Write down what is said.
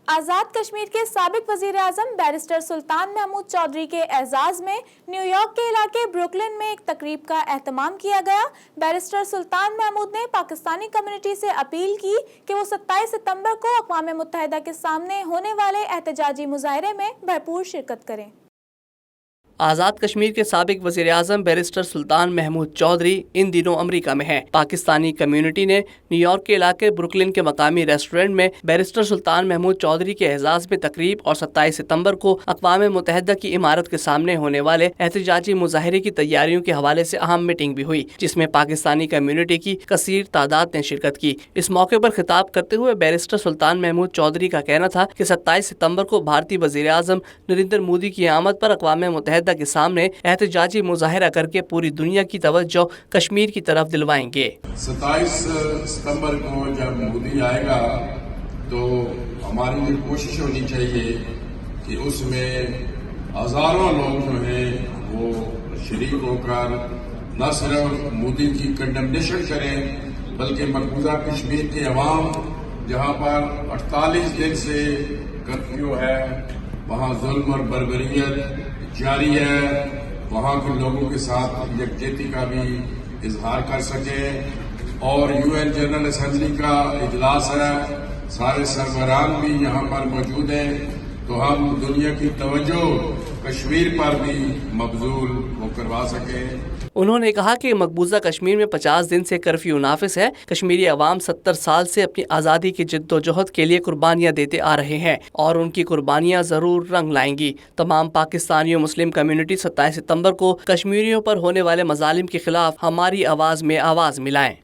آزاد کشمیر کے سابق وزیر اعظم بیرسٹر سلطان محمود چودھری کے اعزاز میں نیو یارک کے علاقے بروکلن میں ایک تقریب کا اہتمام کیا گیا۔ بیرسٹر سلطان محمود نے پاکستانی کمیونٹی سے اپیل کی کہ وہ 27 ستمبر کو اقوام متحدہ کے سامنے ہونے والے احتجاجی مظاہرے میں بھرپور شرکت کریں۔ آزاد کشمیر کے سابق وزیر اعظم بیرسٹر سلطان محمود چودھری ان دنوں امریکہ میں ہیں۔ پاکستانی کمیونٹی نے نیو یارک کے علاقے بروکلن کے مقامی ریسٹورنٹ میں بیرسٹر سلطان محمود چودھری کے اعزاز میں تقریب اور 27 ستمبر کو اقوام متحدہ کی عمارت کے سامنے ہونے والے احتجاجی مظاہرے کی تیاریوں کے حوالے سے اہم میٹنگ بھی ہوئی، جس میں پاکستانی کمیونٹی کی کثیر تعداد نے شرکت کی۔ اس موقع پر خطاب کرتے ہوئے بیرسٹر سلطان محمود چودھری کا کہنا تھا کہ 27 ستمبر کو بھارتی وزیر اعظم نریندر مودی کی آمد پر اقوام متحدہ کے سامنے احتجاجی مظاہرہ کر کے پوری دنیا کی توجہ کشمیر کی طرف دلوائیں گے۔ 27 ستمبر کو جب مودی آئے گا تو ہماری یہ کوشش ہونی چاہیے کہ اس میں ہزاروں لوگ جو ہیں وہ شریک ہو کر نہ صرف مودی کی کنڈمنیشن کریں بلکہ مقبوضہ کشمیر کے عوام جہاں پر 48 دن سے کرفیو ہے، وہاں ظلم اور بربریت جاری ہے، وہاں کے لوگوں کے ساتھ یکجہتی کا بھی اظہار کر سکیں۔ اور UN جنرل اسمبلی کا اجلاس ہے، سارے سربراہان بھی یہاں پر موجود ہیں، تو ہم دنیا کی توجہ کشمیر پر بھی مبذول وہ کروا سکیں۔ انہوں نے کہا کہ مقبوضہ کشمیر میں 50 دن سے کرفیو نافذ ہے۔ کشمیری عوام 70 سال سے اپنی آزادی کی جد و جہد کے لیے قربانیاں دیتے آ رہے ہیں اور ان کی قربانیاں ضرور رنگ لائیں گی۔ تمام پاکستانی و مسلم کمیونٹی 27 ستمبر کو کشمیریوں پر ہونے والے مظالم کے خلاف ہماری آواز میں آواز ملائیں۔